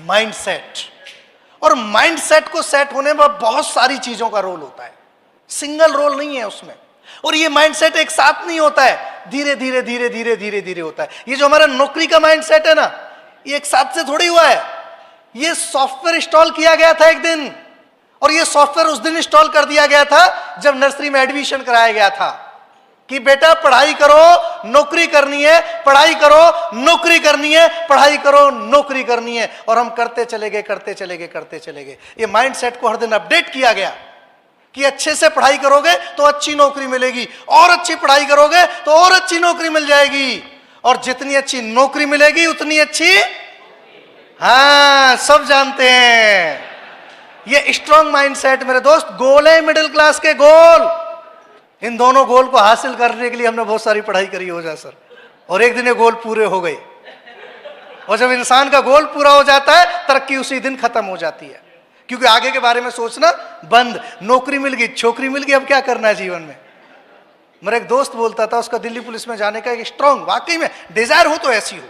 Mindset. और mindset को set होने में बहुत सारी चीजों का रोल होता है, सिंगल रोल नहीं है उसमें। और ये माइंडसेट एक साथ नहीं होता है, धीरे धीरे धीरे धीरे धीरे धीरे होता है। ये जो हमारा नौकरी का माइंडसेट है ना, ये एक साथ से थोड़ी हुआ है। ये सॉफ्टवेयर इंस्टॉल किया गया था एक दिन, और ये सॉफ्टवेयर उस दिन इंस्टॉल कर दिया गया था जब नर्सरी में एडमिशन कराया गया था कि बेटा पढ़ाई करो, नौकरी करनी है, पढ़ाई करो, नौकरी करनी है, पढ़ाई करो, नौकरी करनी है। और हम करते चले गए, करते चले गए, करते चले गए। ये माइंडसेट को हर दिन अपडेट किया गया कि अच्छे से पढ़ाई करोगे तो अच्छी नौकरी मिलेगी, और अच्छी पढ़ाई करोगे तो और अच्छी नौकरी मिल जाएगी, और जितनी अच्छी नौकरी मिलेगी उतनी अच्छी, हाँ सब जानते हैं। ये स्ट्रॉन्ग माइंडसेट मेरे दोस्त गोल है मिडिल क्लास के गोल। इन दोनों गोल को हासिल करने के लिए हमने बहुत सारी पढ़ाई करी हो जा सर, और एक दिन ये गोल पूरे हो गए। और जब इंसान का गोल पूरा हो जाता है, तरक्की उसी दिन खत्म हो जाती है, क्योंकि आगे के बारे में सोचना बंद। नौकरी मिल गई, छोकरी मिल गई, अब क्या करना है जीवन में। मेरा एक दोस्त बोलता था उसका दिल्ली पुलिस में जाने का एक स्ट्रॉन्ग, वाकई में डिजायर हो तो ऐसी हो,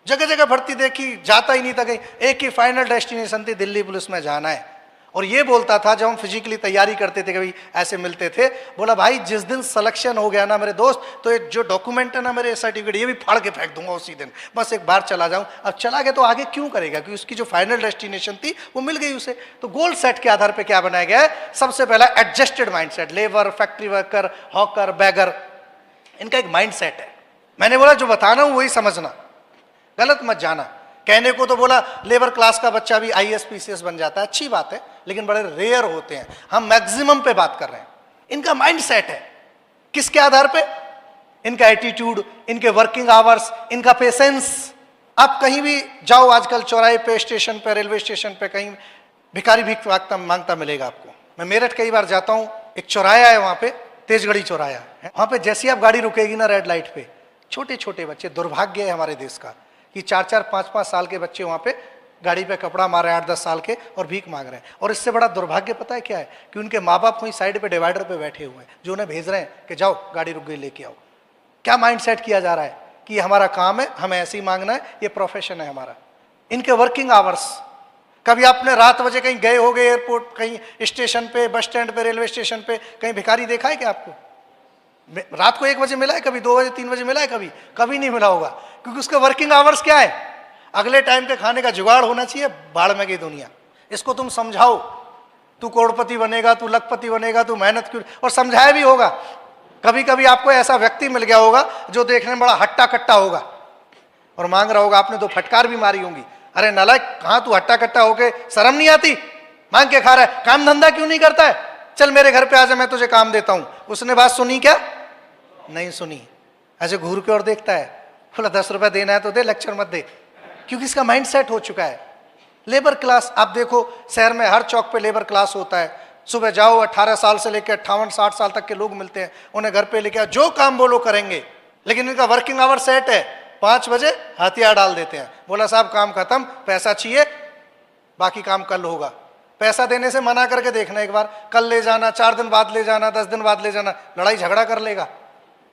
जगह जगह भर्ती देखी, जाता ही नहीं था कहीं, एक ही फाइनल डेस्टिनेशन थी, दिल्ली पुलिस में जाना है। और ये बोलता था, जब हम फिजिकली तैयारी करते थे, कभी ऐसे मिलते थे, बोला भाई जिस दिन सिलेक्शन हो गया ना मेरे दोस्त, तो ये जो डॉक्यूमेंट है ना मेरे सर्टिफिकेट, ये भी फाड़ के फेंक दूंगा उसी दिन, बस एक बार चला जाऊं। अब चला गया तो आगे क्यों करेगा, क्योंकि उसकी जो फाइनल डेस्टिनेशन थी वो मिल गई उसे। तो गोल सेट के आधार पर क्या बनाया गया है, सबसे पहला adjusted mindset. Labour, factory worker, hawker, beggar, इनका एक माइंडसेट है। मैंने बोला जो बताना हूं वही समझना, गलत मत जाना। कहने को तो बोला लेबर क्लास का बच्चा भी IAS PCS बन जाता है, अच्छी बात है, लेकिन बड़े रेयर होते हैं। हम मैक्सिमम पे बात कर रहे हैं। इनका माइंडसेट है किसके आधार पे, इनका एटीट्यूड, इनके वर्किंग आवर्स, इनका पेशेंस। आप कहीं भी जाओ आजकल, चौराहे पे, स्टेशन पे, रेलवे स्टेशन पे, कहीं भिखारी भीख मांगता मिलेगा आपको। मैं मेरठ कई बार जाता हूँ, एक चौराया है वहां पे, तेजगढ़ी चौराया है, वहां पे जैसी आप गाड़ी रुकेगी ना रेड लाइट पे, छोटे छोटे बच्चे, दुर्भाग्य है हमारे देश का कि 4-4, 5-5 साल के बच्चे वहां पे गाड़ी पे कपड़ा मार रहे हैं, 8-10 साल के, और भीख मांग रहे हैं। और इससे बड़ा दुर्भाग्य पता है क्या है, कि उनके माँ बाप वहीं साइड पे डिवाइडर पे बैठे हुए हैं, जो उन्हें भेज रहे हैं कि जाओ गाड़ी रुक गई लेके आओ। क्या माइंडसेट किया जा रहा है कि ये हमारा काम है, हमें ऐसे ही मांगना है, ये प्रोफेशन है हमारा। इनके वर्किंग आवर्स, कभी आपने रात बजे कहीं गए हो गए एयरपोर्ट, कहीं स्टेशन पे, बस स्टैंड पे, रेलवे स्टेशन पे, कहीं भिखारी देखा है क्या आपको? रात को 1 बजे मिला है कभी, 2 बजे, 3 बजे मिला है कभी? कभी नहीं मिला होगा, क्योंकि उसका वर्किंग आवर्स क्या है, अगले टाइम के खाने का जुगाड़ होना चाहिए। बाढ़ में गई दुनिया, इसको तुम समझाओ, तू करोड़पति बनेगा, तू लखपति बनेगा, तू मेहनत क्यों, और समझाया भी होगा। कभी कभी आपको ऐसा व्यक्ति मिल गया होगा जो देखने में बड़ा हट्टा कट्टा होगा और मांग रहा होगा, आपने तो फटकार भी मारी होंगी, अरे नालायक, कहाँ तू हट्टा कट्टा होके, शर्म नहीं आती, मांग के खा रहा है, काम धंधा क्यों नहीं करता है, चल मेरे घर पे आजा, मैं तुझे काम देता हूं। उसने बात सुनी क्या? नहीं सुनी। ऐसे घूर के और देखता है, बोला 10 रुपए देना है तो दे, लेक्चर मत दे, क्योंकि इसका माइंड सेट हो चुका है। लेबर क्लास, आप देखो शहर में हर चौक पे लेबर क्लास होता है। सुबह जाओ, 18 साल से लेकर 58-60 साल तक के लोग मिलते हैं, उन्हें घर पे लेके आओ, जो काम बोलो करेंगे, लेकिन इनका वर्किंग आवर सेट है। 5 बजे हथियार डाल देते हैं, बोला साहब काम खत्म, पैसा चाहिए, बाकी काम कल होगा। पैसा देने से मना करके देखना एक बार, कल ले जाना, 4 दिन बाद ले जाना, 10 दिन बाद ले जाना, लड़ाई झगड़ा कर लेगा,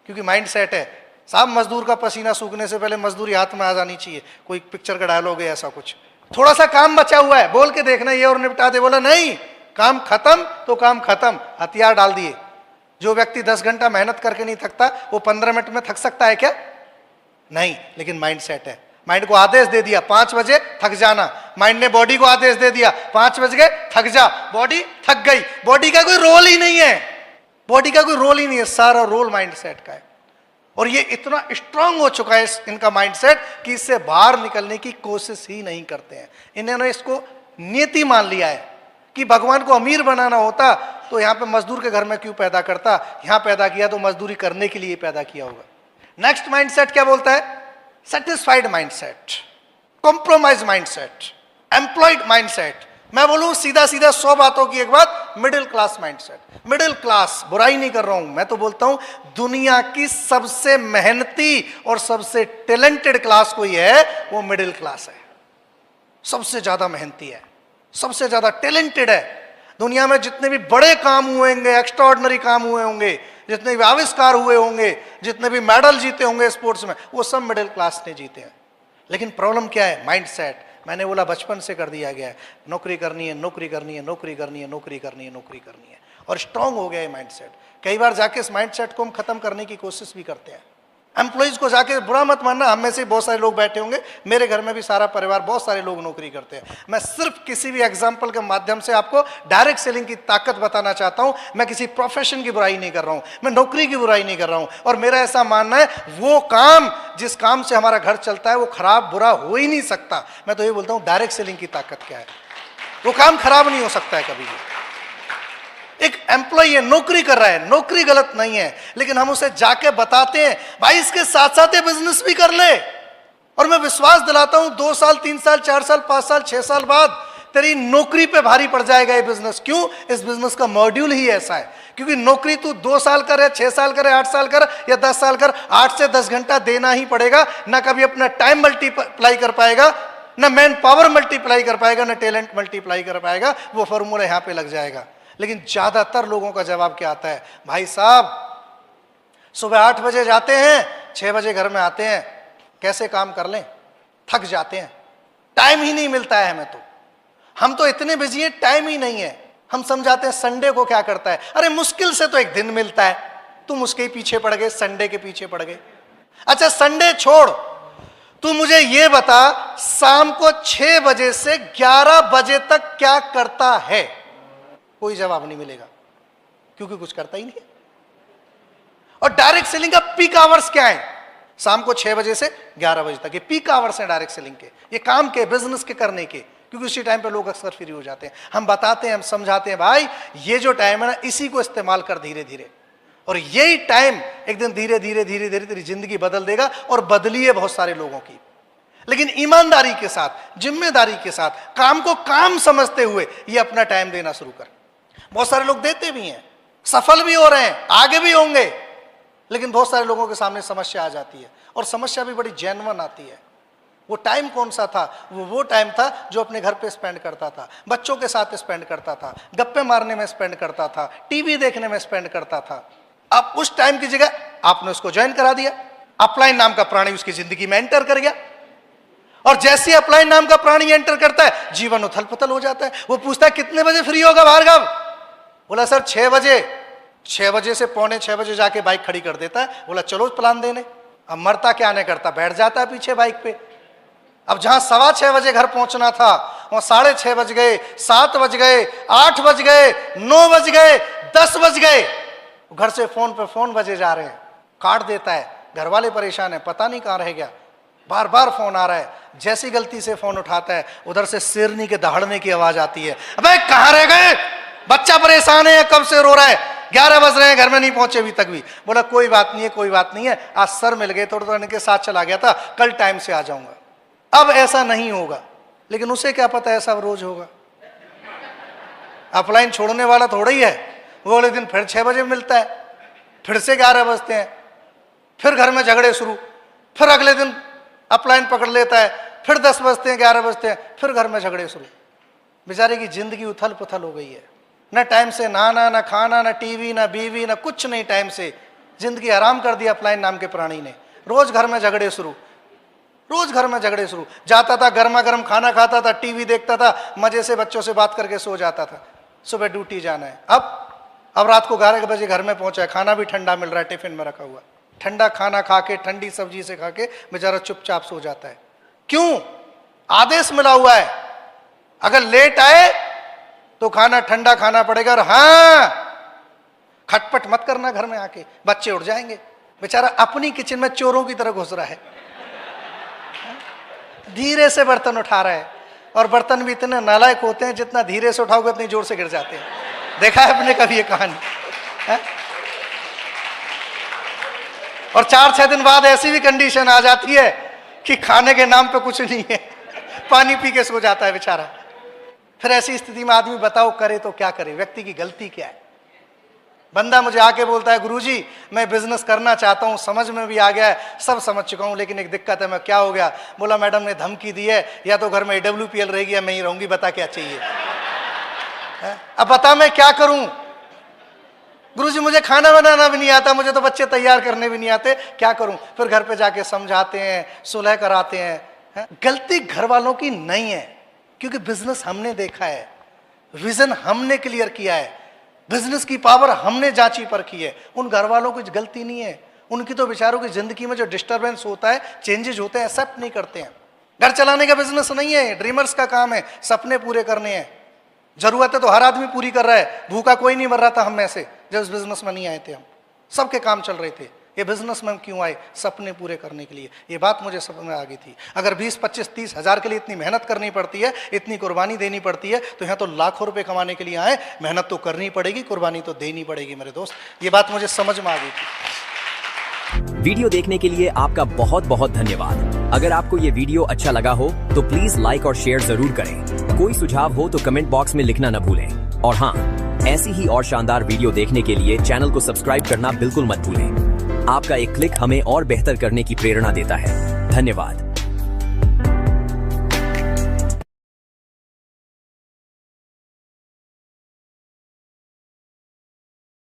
क्योंकि माइंड सेट है। साहब मजदूर का पसीना सूखने से पहले मजदूरी हाथ में आ जानी चाहिए, कोई पिक्चर का डायलॉग है ऐसा कुछ। थोड़ा सा काम बचा हुआ है, बोल के देखना ये और निपटा दे, बोला नहीं काम खत्म तो काम खत्म, हथियार डाल दिए। जो व्यक्ति 10 घंटा मेहनत करके नहीं थकता, वो 15 मिनट में थक सकता है क्या? नहीं, लेकिन माइंड सेट है। माइंड को आदेश दे दिया 5 बजे थक जाना, माइंड ने बॉडी को आदेश दे दिया 5 बज गए थक जा, बॉडी थक गई। बॉडी का कोई रोल ही नहीं है, बॉडी का कोई रोल ही नहीं है, सारा रोल माइंड सेट का है। और ये इतना स्ट्रांग हो चुका है इनका माइंडसेट कि इससे बाहर निकलने की कोशिश ही नहीं करते हैं। इन्होंने इसको नियति मान लिया है कि भगवान को अमीर बनाना होता तो यहाँ पे मजदूर के घर में क्यों पैदा करता, यहाँ पैदा किया तो मजदूरी करने के लिए पैदा किया होगा। नेक्स्ट माइंडसेट क्या बोलता है? Satisfied mindset, compromise mindset, employed mindset. मैं बोलूं सीधा सीधा 100 बातों की एक बात, middle class mindset. Middle class, बुराई नहीं कर रहा हूं, मैं तो बोलता हूं दुनिया की सबसे मेहनती और सबसे टैलेंटेड क्लास कोई है वो मिडिल क्लास है। सबसे ज्यादा मेहनती है, सबसे ज्यादा टैलेंटेड है। दुनिया में जितने भी बड़े काम हुए होंगे, एक्स्ट्राऑर्डिनरी काम हुए होंगे, जितने भी आविष्कार हुए होंगे, जितने भी मेडल जीते होंगे स्पोर्ट्स में, वो सब मिडिल क्लास ने जीते हैं। लेकिन प्रॉब्लम क्या है? माइंडसेट। मैंने बोला बचपन से कर दिया गया है, नौकरी करनी है, नौकरी करनी है, नौकरी करनी है, नौकरी करनी है, नौकरी करनी है, और स्ट्रांग हो गया ये माइंडसेट। कई बार जाके इस माइंडसेट को हम खत्म करने की कोशिश भी करते हैं। एम्प्लॉइज को जाके, बुरा मत मानना, हम में से बहुत सारे लोग बैठे होंगे, मेरे घर में भी सारा परिवार, बहुत सारे लोग नौकरी करते हैं। मैं सिर्फ किसी भी एग्जाम्पल के माध्यम से आपको डायरेक्ट सेलिंग की ताकत बताना चाहता हूं। मैं किसी प्रोफेशन की बुराई नहीं कर रहा हूं, मैं नौकरी की बुराई नहीं कर रहा हूं। और मेरा ऐसा मानना है, वो काम जिस काम से हमारा घर चलता है वो खराब बुरा हो ही नहीं सकता। मैं तो ये बोलता हूं, डायरेक्ट सेलिंग की ताकत क्या है, वो काम खराब नहीं हो सकता है कभी भी। एक एम्प्लॉय है, नौकरी कर रहा है, नौकरी गलत नहीं है, लेकिन हम उसे जाके बताते हैं भाई इसके साथ साथ ये बिजनेस भी कर ले, और मैं विश्वास दिलाता हूं 2 साल 3 साल 4 साल 5 साल 6 साल बाद तेरी नौकरी पे भारी पड़ जाएगा ये बिजनेस। क्यों? इस बिजनेस का मॉड्यूल ही ऐसा है। क्योंकि नौकरी तू 2 साल करे, 6 साल करे, 8 साल कर या 10 साल कर, 8 से 10 घंटा देना ही पड़ेगा। ना कभी अपना टाइम मल्टीप्लाई कर पाएगा, ना मैन पावर मल्टीप्लाई कर पाएगा, ना टैलेंट मल्टीप्लाई कर पाएगा। वो फॉर्मूला यहां पे लग जाएगा। लेकिन ज्यादातर लोगों का जवाब क्या आता है, भाई साहब सुबह 8 बजे जाते हैं, 6 बजे घर में आते हैं, कैसे काम कर लें, थक जाते हैं, टाइम ही नहीं मिलता है हमें। तो हम तो इतने बिजी हैं, टाइम ही नहीं है। हम समझाते हैं संडे को क्या करता है, अरे मुश्किल से तो एक दिन मिलता है, तुम उसके पीछे पड़ गए, संडे के पीछे पड़ गए। अच्छा संडे छोड़, तू मुझे ये बता शाम को 6 बजे से 11 बजे तक क्या करता है। कोई जवाब नहीं मिलेगा, क्योंकि कुछ करता ही नहीं है। और डायरेक्ट सेलिंग का पीक आवर्स क्या है? शाम को 6 बजे से 11 बजे तक, ये पीक आवर्स हैं डायरेक्ट सेलिंग के, ये काम के, बिजनेस के करने के। क्योंकि उसी टाइम पे लोग अक्सर फ्री हो जाते हैं। हम बताते हैं, हम समझाते हैं, भाई ये जो टाइम है ना, इसी को इस्तेमाल कर धीरे धीरे, और यही टाइम एक दिन धीरे धीरे धीरे धीरे तेरी जिंदगी बदल देगा। और बदली है बहुत सारे लोगों की। लेकिन ईमानदारी के साथ, जिम्मेदारी के साथ, काम को काम समझते हुए ये अपना टाइम देना शुरू कर। बहुत सारे लोग देते भी हैं, सफल भी हो रहे हैं, आगे भी होंगे। लेकिन बहुत सारे लोगों के सामने समस्या आ जाती है, और समस्या भी बड़ी जेन्युइन आती है। वो टाइम कौन सा था? वो टाइम था जो अपने घर पे स्पेंड करता था, बच्चों के साथ स्पेंड करता था, गप्पे मारने में स्पेंड करता था, टीवी देखने में स्पेंड करता था। अब उस टाइम की जगह आपने उसको ज्वाइन करा दिया, अपलाइन नाम का प्राणी उसकी जिंदगी में एंटर कर गया। और जैसे अपलाइन नाम का प्राणी एंटर करता है, जीवन उथल पुथल हो जाता है। वो पूछता है कितने बजे फ्री होगा भार्गव? बोला सर 6 बजे। 6 बजे से 5:45 बजे जाके बाइक खड़ी कर देता है। बोला चलो प्लान देने। अब मरता क्या नहीं करता, बैठ जाता है पीछे बाइक पे। अब जहां 6:15 बजे घर पहुंचना था, वहां 6:30 बज गए, 7 बज गए, 8 बज गए, 9 बज गए, 10 बज गए। घर से फोन पे फोन बजे जा रहे हैं, काट देता है। घर वाले परेशान है, पता नहीं कहां रह गया, बार बार फोन आ रहा है। जैसी गलती से फोन उठाता है, उधर से शेरनी के दहाड़ने की आवाज आती है, अबे कहां रह गए, बच्चा परेशान है, कब से रो रहा है, 11 बज रहे हैं, घर में नहीं पहुंचे अभी तक भी। बोला कोई बात नहीं है, कोई बात नहीं है, आज सर मिल गए, थोड़ा इनके साथ चला गया था, कल टाइम से आ जाऊंगा। अब ऐसा नहीं होगा। लेकिन उसे क्या पता ऐसा रोज होगा। अपलाइन छोड़ने वाला थोड़ा ही है। वो अगले दिन फिर 6 बजे मिलता है, फिर से 11 बजते हैं, फिर घर में झगड़े शुरू, फिर अगले दिन अपलाइन पकड़ लेता है, फिर 10 बजते हैं, 11 बजते हैं, फिर घर में झगड़े शुरू। बेचारे की जिंदगी उथल पुथल हो गई है। न टाइम से नहाना, न खाना, न टीवी, न बीवी, न कुछ नहीं टाइम से। जिंदगी आराम कर दिया अपलाइन नाम के प्राणी ने। रोज घर में झगड़े शुरू, रोज घर में झगड़े शुरू। जाता था, गर्मा गर्म खाना खाता था, टीवी देखता था, मजे से बच्चों से बात करके सो जाता था। सुबह ड्यूटी जाना है। अब रात को 11 बजे घर में पहुंचा है, खाना भी ठंडा मिल रहा है, टिफिन में रखा हुआ। ठंडा खाना खा के, ठंडी सब्जी से खा के बेचारा चुपचाप सो जाता है। क्यों? आदेश मिला हुआ है, अगर लेट आए तो खाना ठंडा खाना पड़ेगा। और हाँ, खटपट मत करना घर में आके, बच्चे उठ जाएंगे। बेचारा अपनी किचन में चोरों की तरह घुस रहा है, धीरे से बर्तन उठा रहा है। और बर्तन भी इतने नालायक होते हैं, जितना धीरे से उठाओगे उतनी जोर से गिर जाते हैं। देखा है अपने कभी ये कहानी है? और 4-6 दिन बाद ऐसी भी कंडीशन आ जाती है कि खाने के नाम पे कुछ नहीं है, पानी पी के सो जाता है बेचारा। फिर ऐसी स्थिति में आदमी बताओ करे तो क्या करे, व्यक्ति की गलती क्या है? बंदा मुझे आके बोलता है गुरुजी मैं बिजनेस करना चाहता हूँ, समझ में भी आ गया है, सब समझ चुका हूँ, लेकिन एक दिक्कत है। मैं क्या हो गया? बोला मैडम ने धमकी दी है, या तो घर में AWPL रहेगी या मैं ही रहूंगी, बता क्या चाहिए? अब बता मैं क्या करूं? गुरुजी मुझे खाना बनाना भी नहीं आता, मुझे तो बच्चे तैयार करने भी नहीं आते, क्या करूं? फिर घर पे जाके समझाते हैं, सुलह कराते हैं, गलती घर वालों की नहीं है, क्योंकि बिजनेस हमने देखा है, विजन हमने क्लियर किया है, बिजनेस की पावर हमने जांची परखी है। उन घर वालों की गलती नहीं है, उनकी तो बेचारों की जिंदगी में जो डिस्टरबेंस होता है, चेंजेस होते हैं, एक्सेप्ट नहीं करते हैं। घर चलाने का बिजनेस नहीं है, ड्रीमर्स का काम है, सपने पूरे करने हैं। जरूरत है तो हर आदमी पूरी कर रहा है, भूखा कोई नहीं मर रहा था हम में से जब इस बिजनेस में नहीं आए थे। हम सबके काम चल रहे थे। ये बिजनेस में हम क्यों आए? सपने पूरे करने के लिए। ये बात मुझे समझ में आ गई थी। अगर 20, 25, 30 हजार के लिए इतनी मेहनत करनी पड़ती है, इतनी कुर्बानी देनी पड़ती है, तो यहाँ तो लाखों रुपए कमाने के लिए आए, मेहनत तो करनी पड़ेगी, कुर्बानी तो देनी पड़ेगी मेरे दोस्त। ये बात मुझे समझ में आ गई थी। वीडियो देखने के लिए आपका बहुत बहुत धन्यवाद। अगर आपको ये वीडियो अच्छा लगा हो तो प्लीज लाइक और शेयर जरूर करें। कोई सुझाव हो तो कमेंट बॉक्स में लिखना न भूलें। और हाँ, ऐसी ही और शानदार वीडियो देखने के लिए चैनल को सब्सक्राइब करना बिल्कुल मत भूलें। आपका एक क्लिक हमें और बेहतर करने की प्रेरणा देता है। धन्यवाद।